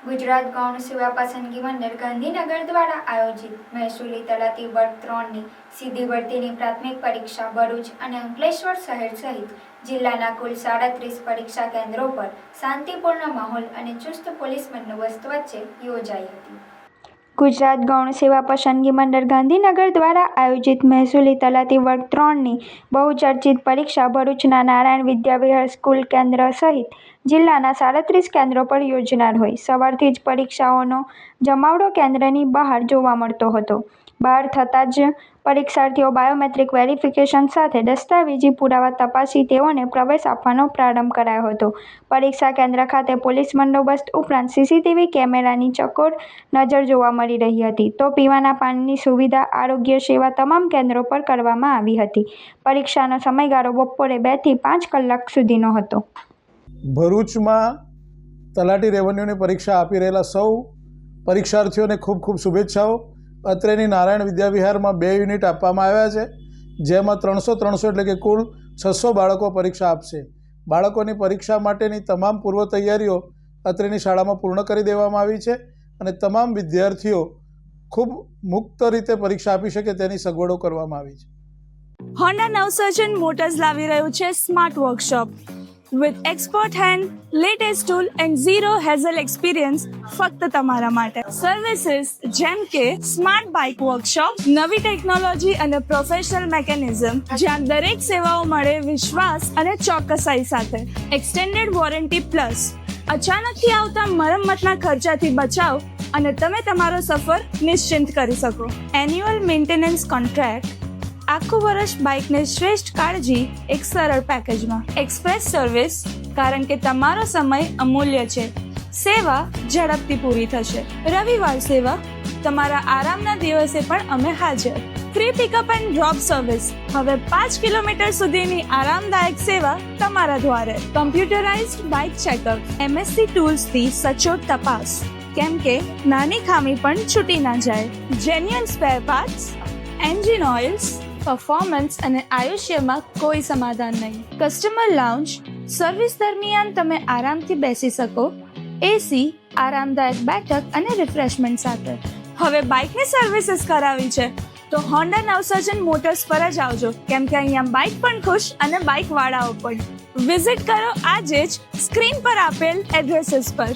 ગુજરાત ગૌણ સેવા પસંદગી મંડળ ગાંધીનગર દ્વારા આયોજિત મહેસૂલી તલાટી વર્ગ 3ની સીધી ભરતીની પ્રાથમિક પરીક્ષા ભરૂચ અને અંકલેશ્વર શહેર સહિત જિલ્લાના કુલ 37 પરીક્ષા કેન્દ્રો પર શાંતિપૂર્ણ માહોલ અને ચુસ્ત પોલીસ બંદોબસ્ત વચ્ચે યોજાઈ હતી. ગુજરાત ગૌણ સેવા પસંદગી મંડળ ગાંધીનગર દ્વારા આયોજિત મહેસૂલી તલાટી વર્ગ 3ની બહુચર્ચિત પરીક્ષા ભરૂચના નારાયણ વિદ્યાવિહાર સ્કૂલ કેન્દ્ર સહિત જિલ્લાના 37 કેન્દ્રો પર યોજાનાર હોય સવારથી જ પરીક્ષાઓનો જમાવડો કેન્દ્રની બહાર જોવા મળતો હતો. બહાર થતાં જ પરીક્ષાર્થીઓ બાયોમેટ્રિક વેરિફિકેશન સાથે દસ્તાવેજી પુરાવા તપાસી તેઓને પ્રવેશ આપવાનો પ્રારંભ કરાયો હતો. પરીક્ષા કેન્દ્ર ખાતે પોલીસ બંદોબસ્ત ઉપરાંત સીસીટીવી કેમેરાની ચકોર નજર જોવા મળી રહી હતી. તો પીવાના પાણીની સુવિધા, આરોગ્ય સેવા તમામ કેન્દ્રો પર કરવામાં આવી હતી. પરીક્ષાનો સમયગાળો બપોરે 2 થી 5 કલાક સુધીનો હતો. ભરૂચમાં તલાટી રેવન્યુની પરીક્ષા આપી રહેલા સૌ પરીક્ષાર્થીઓને ખૂબ ખૂબ શુભેચ્છાઓ. અત્રેની નારાયણ વિદ્યાવિહારમાં 2 યુનિટ આપવામાં આવ્યા છે, જેમાં 300 એટલે કે કુલ 600 બાળકો પરીક્ષા આપશે. બાળકોની પરીક્ષા માટેની તમામ પૂર્વ તૈયારીઓ અત્રેની શાળામાં પૂર્ણ કરી દેવામાં આવી છે અને તમામ વિદ્યાર્થીઓ ખૂબ મુક્ત રીતે પરીક્ષા આપી શકે તેની સગવડો કરવામાં આવી છે. હોન્ડા નવસર્જન મોટર્સ લાવી રહ્યું છે smart workshop with expert hand, latest tool and zero hassle experience ફક્ત તમારા માટે. સર્વિસીસ જેમ કે સ્માર્ટ બાઇક વર્કશોપ, નવી ટેકનોલોજી અને પ્રોફેશનલ મેકેનિઝમ, જ્યાં દરેક સેવાઓ મળે વિશ્વાસ અને ચોકસાઈ સાથે. એક્સટેન્ડેડ વોરંટી પ્લસ, અચાનકથી આવતા મરમ્મતના ખર્ચાથી બચાવ અને તમે તમારો સફર નિશ્ચિંત કરી શકો. એન્યુઅલ મેન્ટેનન્સ કોન્ટ્રાક્ટ, આખું વર્ષ બાઇકને શ્રેષ્ઠ કાળજી એક સરળ પેકેજમાં. એક્સપ્રેસ સર્વિસ, કારણ કે તમારો સમય અમૂલ્ય છે. સેવા ઝડપથી પૂરી થશે. રવિવાર સેવા, તમારા આરામના દિવસે પણ અમે હાજર. Free pickup and drop service, હવે 5 કિલોમીટર સુધીની આરામદાયક સેવા તમારા દ્વારે. કમ્પ્યુટરાઇઝ્ડ બાઇક ચેકઅપ, MSC ટૂલ્સથી સચોટ તપાસ, કેમ કે નાની ખામી પણ છૂટી ના જાય. Genuine spare parts, engine oils, performance અને આયુષ્યમાં કોઈ સમાધાન નહીં. કસ્ટમર લાઉન્જ, સર્વિસ દરમિયાન તમે આરામથી બેસી શકો. એસી, આરામદાયક બેઠક અને રિફ્રેશમેન્ટ સાથે. હવે બાઇકની સર્વિસીસ કરાવી છે તો હોન્ડા નવસર્જન મોટર્સ પર જ આવજો, કેમ કે અહીંયા બાઇક પણ ખુશ અને બાઇક વાળાઓ પણ. વિઝિટ કરો આજે જ સ્ક્રીન પર આપેલ એડ્રેસીસ પર.